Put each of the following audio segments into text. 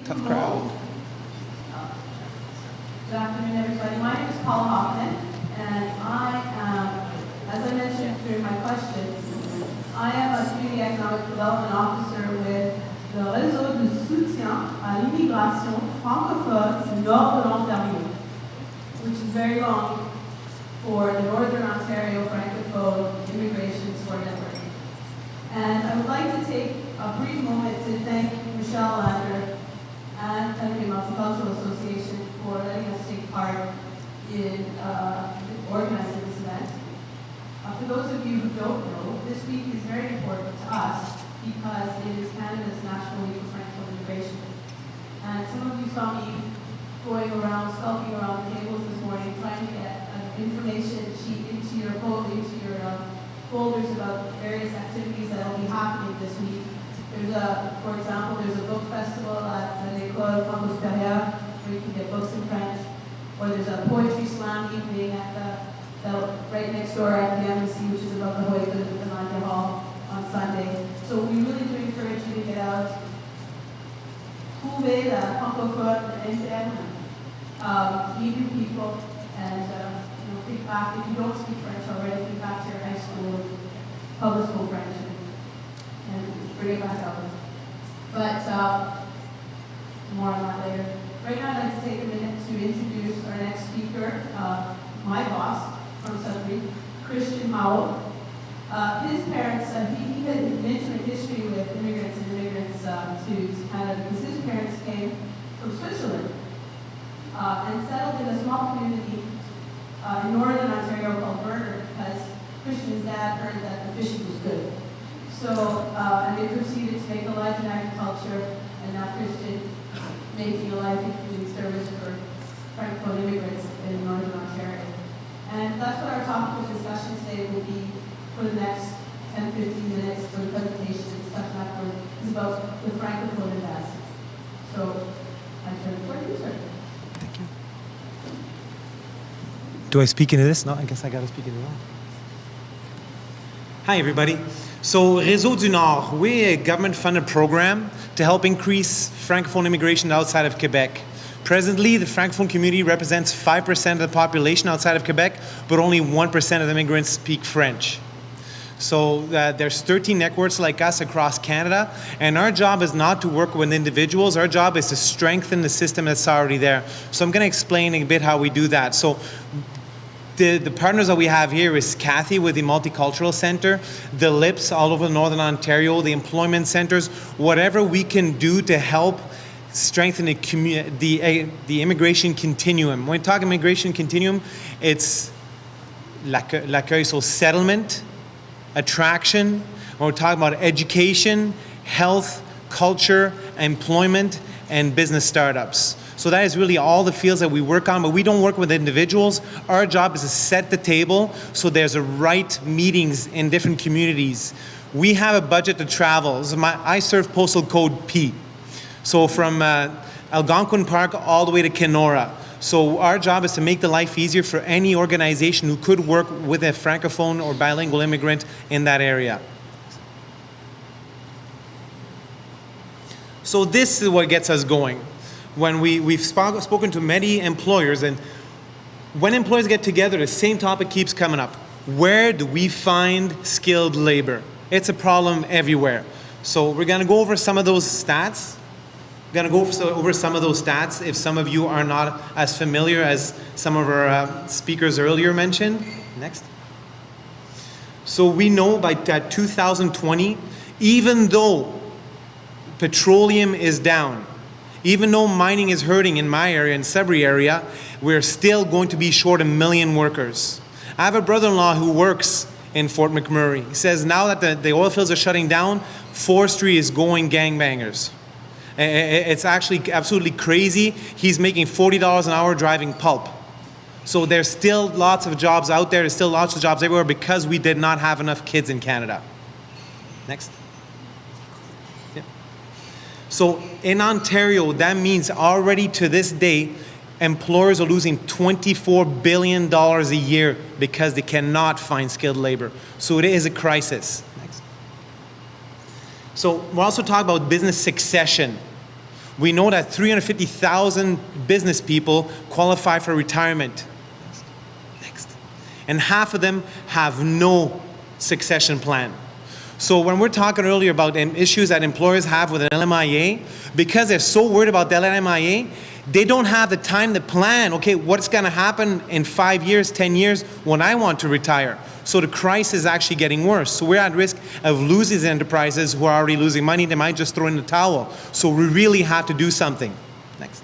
Tough crowd. Good afternoon, everybody. My name is Paula Hoffman, and I am, as I mentioned during my questions, I am a Community Economic Development Officer with le Réseau de soutien à l'immigration francophone du Nord de l'Ontario, which is very long for the Northern Ontario Francophone Immigration Support Network. And I would like to take a brief moment to thank Michelle Lander and Canadian Multicultural Association for letting us take part in organizing this event. For those of you who don't know, this week is very important to us because it is Canada's National Week of Francophone Immigration. And some of you saw me going around, skulking around the tables this morning, trying to get an information sheet into your folders about various activities that will be happening this week. For example, there's a book festival at l'École Franco-Supérieure where you can get books in French, or there's a poetry slam evening at right next door at the embassy, which is above the Hoyt of the Nadia Hall on Sunday. So we really do encourage you to get out, trouver la francophone interne, meet new people, and think back, if you don't speak French already, think back to your high school, public school French, and bring it back out. But more on that later. Right now I'd like to take a minute to introduce our next speaker, my boss from Sudbury, Christian Howell. His parents, he had an intimate history with immigrants to Canada because his parents came from Switzerland and settled in a small community in northern Ontario called Burner because Christian's dad heard that the fishing was good. So, and they proceeded to make a life in agriculture, and now Christian making a life in community service for Francophone immigrants in northern Ontario. And that's what our topic of discussion today will be for the next 10-15 minutes for the presentation and discussion afterward is about the Francophone ambassador. So, I turn it over to you, sir. Thank you. Do I speak into this? No, I guess I got to speak into that. Hi, everybody. So, Réseau du Nord, we're a government-funded program to help increase Francophone immigration outside of Quebec. Presently, the Francophone community represents 5% of the population outside of Quebec, but only 1% of the immigrants speak French. So there's 13 networks like us across Canada, and our job is not to work with individuals. Our job is to strengthen the system that's already there. So I'm going to explain a bit how we do that. So the partners that we have here is Kathy with the Multicultural Center, the LIPS all over Northern Ontario, the employment centers, whatever we can do to help strengthen the immigration continuum. When we talk immigration continuum, it's l'accueil, so settlement, attraction. When we're talking about education, health, culture, employment, and business startups. So that is really all the fields that we work on, but we don't work with individuals. Our job is to set the table so there's a right meetings in different communities. We have a budget to travel. So I serve postal code P. So from Algonquin Park all the way to Kenora. So our job is to make the life easier for any organization who could work with a Francophone or bilingual immigrant in that area. So this is what gets us going. When we've spoken to many employers, and when employers get together, the same topic keeps coming up. Where do we find skilled labor? It's a problem everywhere. So we're going to go over some of those stats. We're going to go over some of those stats if some of you are not as familiar as some of our speakers earlier mentioned. Next. So we know by 2020, even though petroleum is down, even though mining is hurting in my area, in Sudbury area, we're still going to be short 1 million workers. I have a brother-in-law who works in Fort McMurray. He says now that the oil fields are shutting down, forestry is going gangbangers. It's actually absolutely crazy. He's making $40 an hour driving pulp. So there's still lots of jobs out there. There's still lots of jobs everywhere because we did not have enough kids in Canada. Next. Yeah. So in Ontario, that means already to this day, employers are losing $24 billion a year because they cannot find skilled labor. So it is a crisis. Next. So we'll also talk about business succession. We know that 350,000 business people qualify for retirement. Next. And half of them have no succession plan. So when we're talking earlier about issues that employers have with an LMIA, because they're so worried about the LMIA, they don't have the time to plan, okay, what's going to happen in 5 years, 10 years when I want to retire. So the crisis is actually getting worse. So we're at risk of losing these enterprises who are already losing money. They might just throw in the towel. So we really have to do something. Next.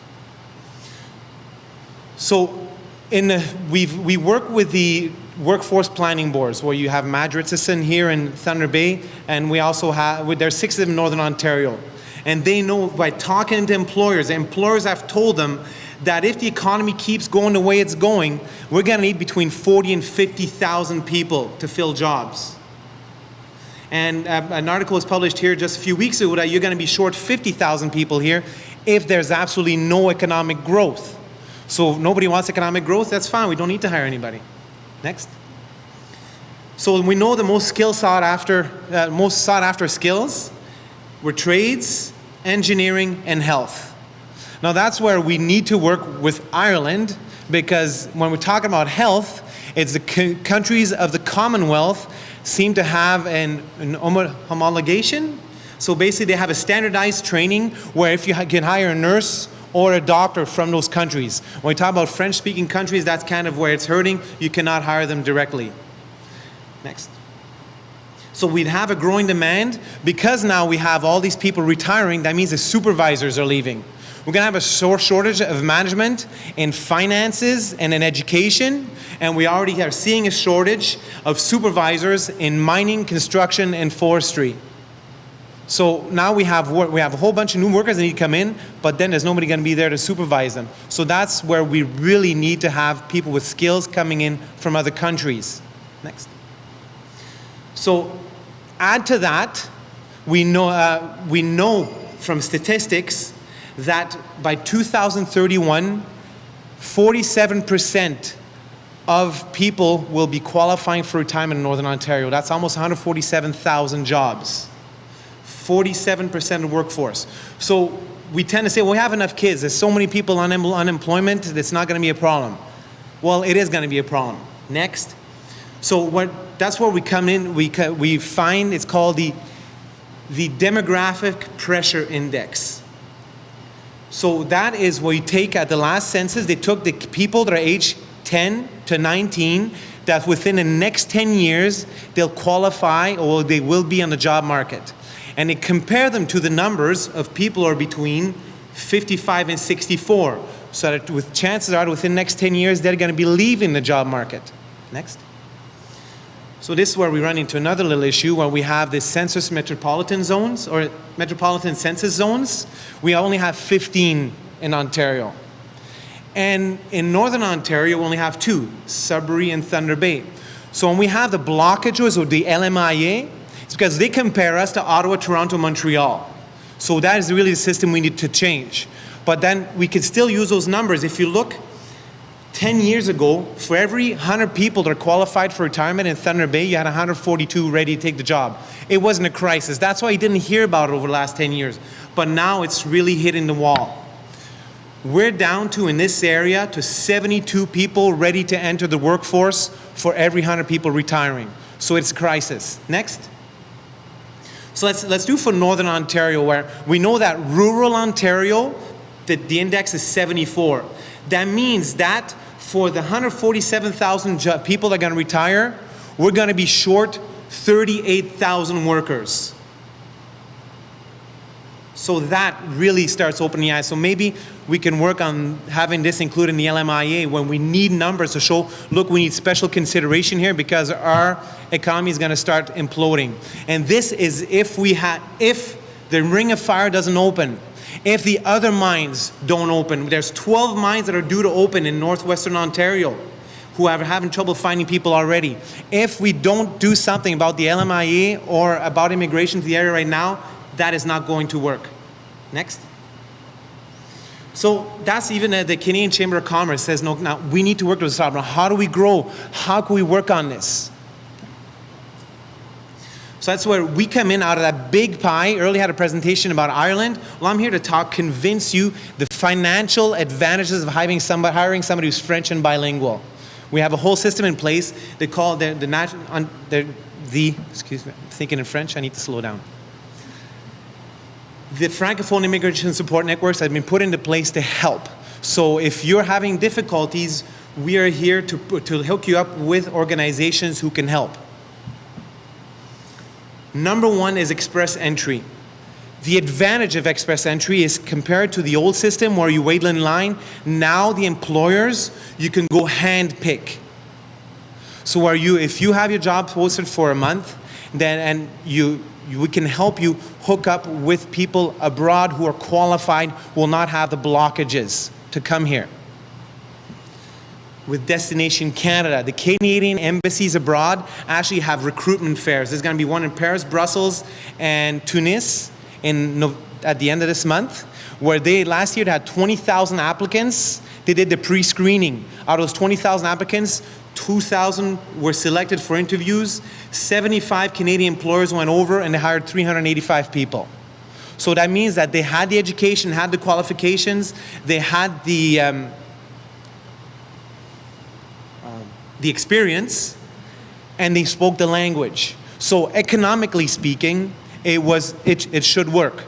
So we work with the workforce planning boards, where you have Madrid Citizen here in Thunder Bay, and we also have, there's 6 of them in Northern Ontario. And they know by talking to employers have told them that if the economy keeps going the way it's going, we're going to need between 40 and 50,000 people to fill jobs. And an article was published here just a few weeks ago that you're going to be short 50,000 people here if there's absolutely no economic growth. So if nobody wants economic growth, that's fine. We don't need to hire anybody. Next. So we know the most sought after skills were trades, engineering, and health. Now that's where we need to work with Ireland, because when we're talking about health, it's the countries of the Commonwealth seem to have an homologation. So basically they have a standardized training where if you can hire a nurse or a doctor from those countries. When we talk about French-speaking countries, that's kind of where it's hurting. You cannot hire them directly. Next. So we'd have a growing demand. Because now we have all these people retiring, that means the supervisors are leaving. We're going to have a shortage of management in finances and in education, and we already are seeing a shortage of supervisors in mining, construction, and forestry. So now we have a whole bunch of new workers that need to come in, but then there's nobody going to be there to supervise them. So that's where we really need to have people with skills coming in from other countries. Next. So add to that, we know from statistics that by 2031, 47% of people will be qualifying for retirement in Northern Ontario. That's almost 147,000 jobs. 47% of the workforce. So we tend to say, well, we have enough kids. There's so many people on unemployment, it's not going to be a problem. Well, it is going to be a problem. Next. So that's where we come in. We find it's called the demographic pressure index. So that is what you take at the last census. They took the people that are aged 10 to 19, that within the next 10 years, they'll qualify or they will be on the job market. And they compare them to the numbers of people who are between 55 and 64. So that with chances are within the next 10 years, they're going to be leaving the job market. Next. So this is where we run into another little issue where we have the census metropolitan zones or metropolitan census zones. We only have 15 in Ontario. And in Northern Ontario, we only have 2, Sudbury and Thunder Bay. So when we have the blockages of the LMIA, it's because they compare us to Ottawa, Toronto, Montreal. So that is really the system we need to change. But then we can still use those numbers. If you look 10 years ago, for every 100 people that are qualified for retirement in Thunder Bay, you had 142 ready to take the job. It wasn't a crisis. That's why you didn't hear about it over the last 10 years. But now it's really hitting the wall. We're down to, in this area, to 72 people ready to enter the workforce for every 100 people retiring. So it's a crisis. Next. So let's do for Northern Ontario, where we know that rural Ontario, the index is 74. That means that for the 147,000 people that are going to retire, we're going to be short 38,000 workers. So that really starts opening the eyes. So maybe we can work on having this included in the LMIA when we need numbers to show, look, we need special consideration here because our economy is going to start imploding. And this is if the Ring of Fire doesn't open, if the other mines don't open. There's 12 mines that are due to open in Northwestern Ontario who are having trouble finding people already. If we don't do something about the LMIA or about immigration to the area right now, that is not going to work. Next. So that's even the Canadian Chamber of Commerce says, no, now we need to work with this problem. How do we grow? How can we work on this? So that's where we come in out of that big pie. Earlier had a presentation about Ireland. Well, I'm here to convince you the financial advantages of hiring somebody who's French and bilingual. We have a whole system in place. They call excuse me, I'm thinking in French, I need to slow down. The Francophone Immigration Support Networks have been put into place to help. So if you're having difficulties, we are here to hook you up with organizations who can help. Number one is express entry. The advantage of express entry is compared to the old system where you wait in line, now the employers, you can go hand pick. So if you have your job posted for a month, then we can help you hook up with people abroad who are qualified, who will not have the blockages to come here. With Destination Canada, the Canadian embassies abroad actually have recruitment fairs. There's going to be one in Paris, Brussels, and Tunis at the end of this month, where last year they had 20,000 applicants. They did the pre-screening. Out of those 20,000 applicants, 2,000 were selected for interviews. 75 Canadian employers went over and they hired 385 people. So that means that they had the education, had the qualifications, they had the experience, and they spoke the language. So economically speaking, it should work.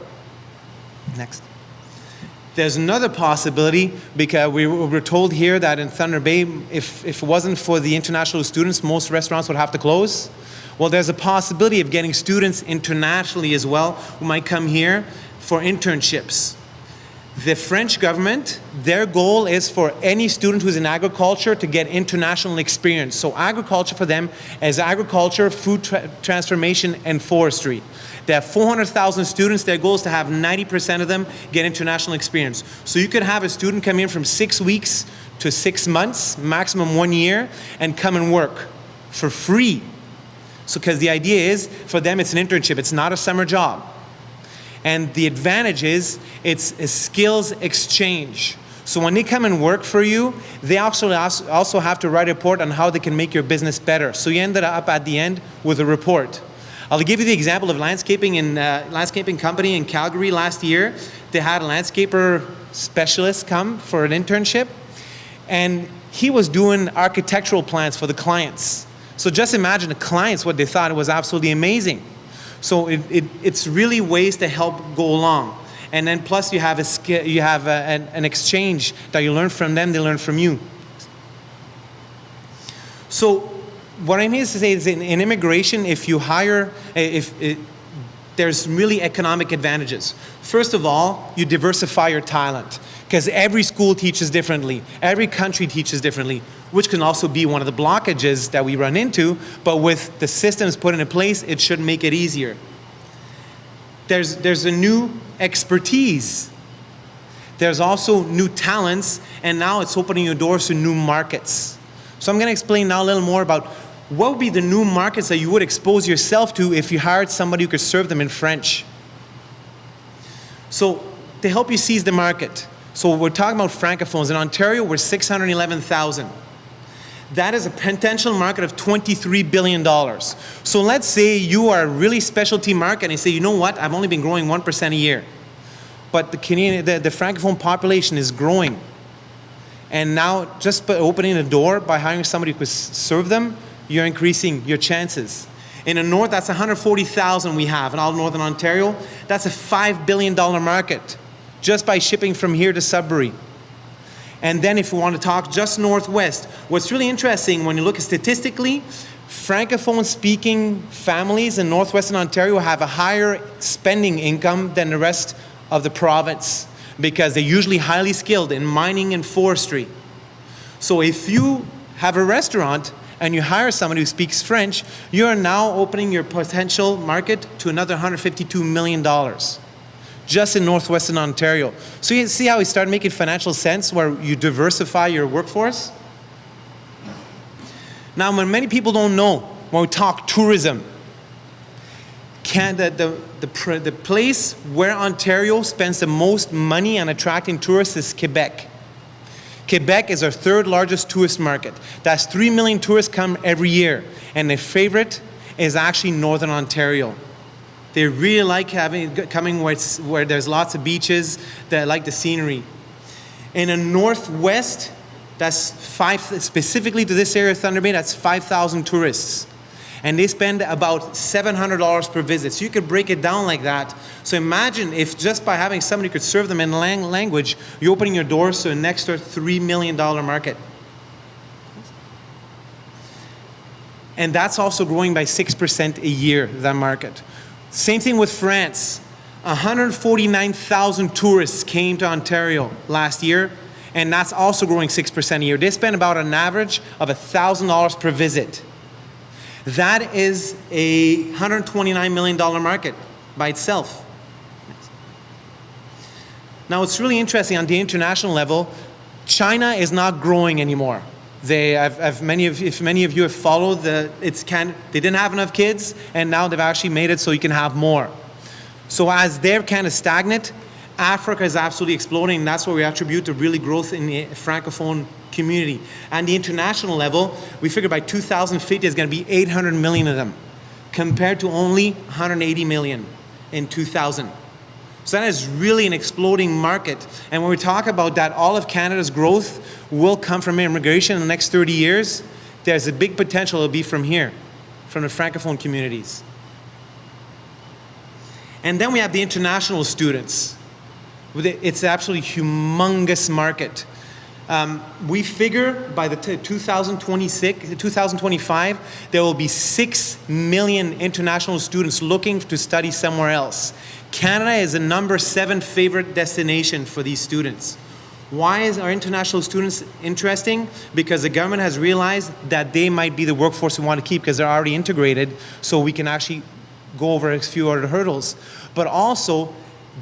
Next. There's another possibility, because we were told here that in Thunder Bay, if it wasn't for the international students, most restaurants would have to close. Well, there's a possibility of getting students internationally as well who might come here for internships. The French government, their goal is for any student who's in agriculture to get international experience. So agriculture for them is agriculture, food transformation, and forestry. They have 400,000 students. Their goal is to have 90% of them get international experience. So you could have a student come in from 6 weeks to 6 months, maximum 1 year, and come and work for free. So because the idea is, for them it's an internship, it's not a summer job. And the advantage is, it's a skills exchange. So when they come and work for you, they also have to write a report on how they can make your business better. So you ended up at the end with a report. I'll give you the example of landscaping company in Calgary last year. They had a landscaper specialist come for an internship, and he was doing architectural plans for the clients. So just imagine the clients, what they thought. It was absolutely amazing. So it's really ways to help go along. And then plus you have an exchange that you learn from them, they learn from you. So what I mean to say is in immigration, if you hire, there's really economic advantages. First of all, you diversify your talent, because every school teaches differently, every country teaches differently, which can also be one of the blockages that we run into, but with the systems put into place, it should make it easier. There's a new expertise. There's also new talents, and now it's opening your doors to new markets. So I'm going to explain now a little more about what would be the new markets that you would expose yourself to if you hired somebody who could serve them in French. So to help you seize the market, so we're talking about Francophones. In Ontario, we're 611,000. That is a potential market of $23 billion. So let's say you are a really specialty market and you say, you know what, I've only been growing 1% a year. But the Francophone population is growing. And now just by opening the door, by hiring somebody who could serve them, you're increasing your chances. In the north, that's 140,000 we have in all of Northern Ontario. That's a $5 billion market just by shipping from here to Sudbury. And then if we want to talk just northwest, what's really interesting when you look at statistically, Francophone-speaking families in Northwestern Ontario have a higher spending income than the rest of the province, because they're usually highly skilled in mining and forestry. So if you have a restaurant and you hire somebody who speaks French, you are now opening your potential market to another $152 million. Just in Northwestern Ontario. So you see how we start making financial sense where you diversify your workforce? Now, when many people don't know, when we talk tourism, the place where Ontario spends the most money on attracting tourists is Quebec. Quebec is our third largest tourist market. That's 3 million tourists come every year. And their favorite is actually Northern Ontario. They really like coming where there's lots of beaches, that like the scenery. In the Northwest, specifically to this area of Thunder Bay, that's 5,000 tourists. And they spend about $700 per visit. So you could break it down like that. So imagine if just by having somebody who could serve them in language, you're opening your doors to an extra $3 million market. And that's also growing by 6% a year, that market. Same thing with France. 149,000 tourists came to Ontario last year, and that's also growing 6% a year. They spend about an average of $1,000 per visit. That is a $129 million market by itself. Now, it's really interesting on the international level, China is not growing anymore. If many of you have followed, they didn't have enough kids, and now they've actually made it so you can have more. So as they're kind of stagnant, Africa is absolutely exploding, and that's what we attribute to really growth in the Francophone community. And the international level, we figure by 2050 there's going to be 800 million of them, compared to only 180 million in 2000. So that is really an exploding market. And when we talk about that, all of Canada's growth will come from immigration in the next 30 years. There's a big potential it'll be from here, from the Francophone communities. And then we have the international students. It's absolutely humongous market. We figure by the 2025, there will be 6 million international students looking to study somewhere else. Canada is the #7 favorite destination for these students. Why are international students interesting? Because the government has realized that they might be the workforce we want to keep because they're already integrated, so we can actually go over a few other hurdles. But also,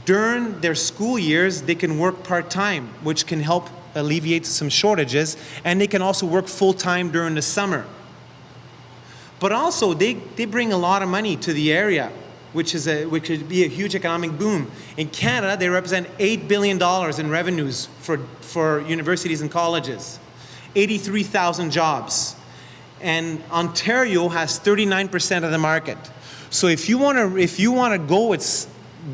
during their school years, they can work part-time, which can help alleviate some shortages, and they can also work full-time during the summer. But also, they bring a lot of money to the area, which would be a huge economic boom. In Canada, they represent $8 billion in revenues for universities and colleges, 83,000 jobs. And Ontario has 39% of the market. So if you want to go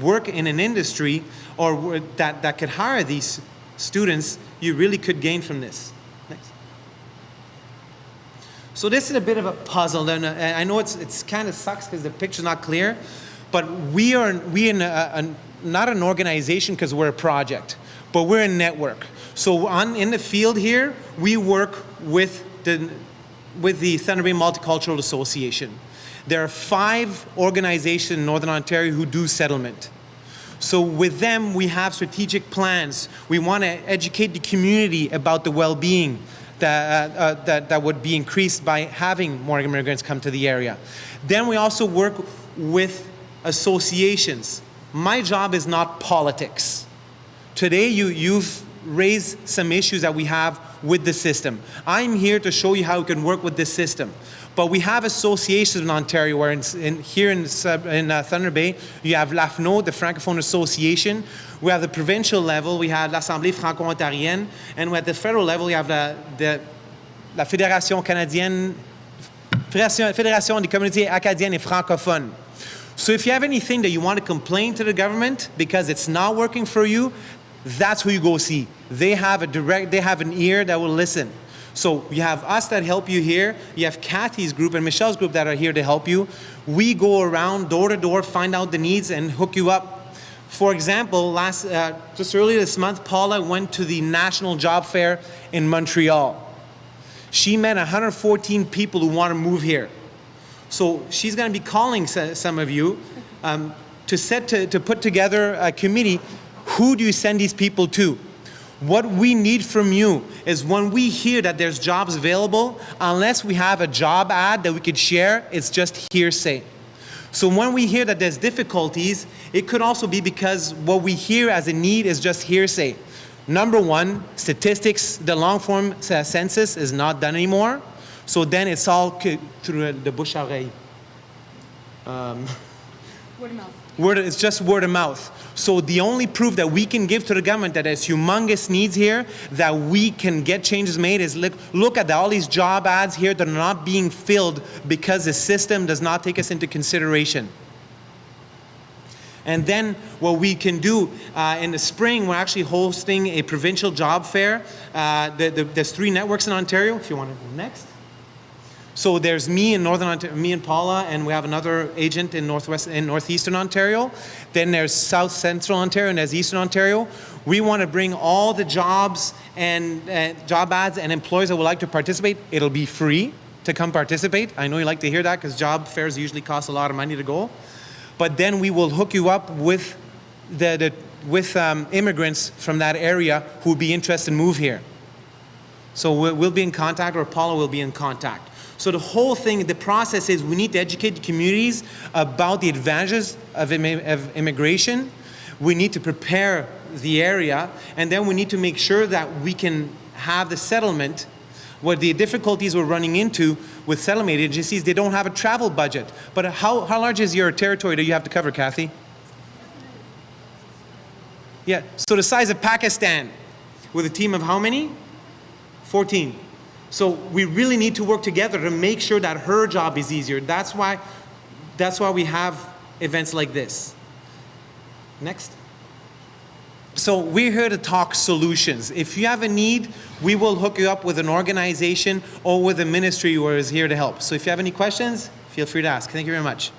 work in an industry or that could hire these students, you really could gain from this. Next. So this is a bit of a puzzle, and I know it's kind of sucks because the picture's not clear, but we are not an organization because we're a project, but we're a network. So in the field here, we work with the Thunder Bay Multicultural Association. There are 5 organizations in Northern Ontario who do settlement. So with them, we have strategic plans. We want to educate the community about the well-being that would be increased by having more immigrants come to the area. Then we also work with associations. My job is not politics. Today, you've raised some issues that we have with the system. I'm here to show you how we can work with this system. But we have associations in Ontario where here in Thunder Bay, you have l'AFNO, the Francophone Association. We have the provincial level, we have l'Assemblée Franco-Ontarienne. And at the federal level, we have la Fédération Canadienne, Fédération des communautés acadiennes et francophones. So if you have anything that you want to complain to the government because it's not working for you, that's who you go see. They have an ear that will listen. So you have us that help you here. You have Kathy's group and Michelle's group that are here to help you. We go around door to door, find out the needs, and hook you up. For example, just earlier this month, Paula went to the National Job Fair in Montreal. She met 114 people who want to move here. So she's going to be calling some of you to put together a committee. Who do you send these people to? What we need from you is when we hear that there's jobs available, unless we have a job ad that we could share, it's just hearsay. So when we hear that there's difficulties, it could also be because what we hear as a need is just hearsay. Number one, statistics, the long-form census is not done anymore. So then it's all through the bouche à oreille. Word of mouth. It's just word of mouth. So the only proof that we can give to the government that there's humongous needs here, that we can get changes made, is look at all these job ads here that are not being filled because the system does not take us into consideration. And then what we can do in the spring, we're actually hosting a provincial job fair. There's 3 networks in Ontario, if you want to go next. So there's me in Northern Ontario, me and Paula, and we have another agent in Northeastern Ontario. Then there's South Central Ontario, and there's Eastern Ontario. We want to bring all the jobs and job ads and employers that would like to participate. It'll be free to come participate. I know you like to hear that because job fairs usually cost a lot of money to go. But then we will hook you up with immigrants from that area who would be interested in move here. So we'll be in contact, or Paula will be in contact. So the whole thing, the process is we need to educate the communities about the advantages of immigration. We need to prepare the area, and then we need to make sure that we can have the settlement. What the difficulties we're running into with settlement agencies, they don't have a travel budget. But how large is your territory that you have to cover, Kathy? Yeah, so the size of Pakistan, with a team of how many? 14. So we really need to work together to make sure that her job is easier. That's why we have events like this. Next. So we're here to talk solutions. If you have a need, we will hook you up with an organization or with a ministry who is here to help. So if you have any questions, feel free to ask. Thank you very much.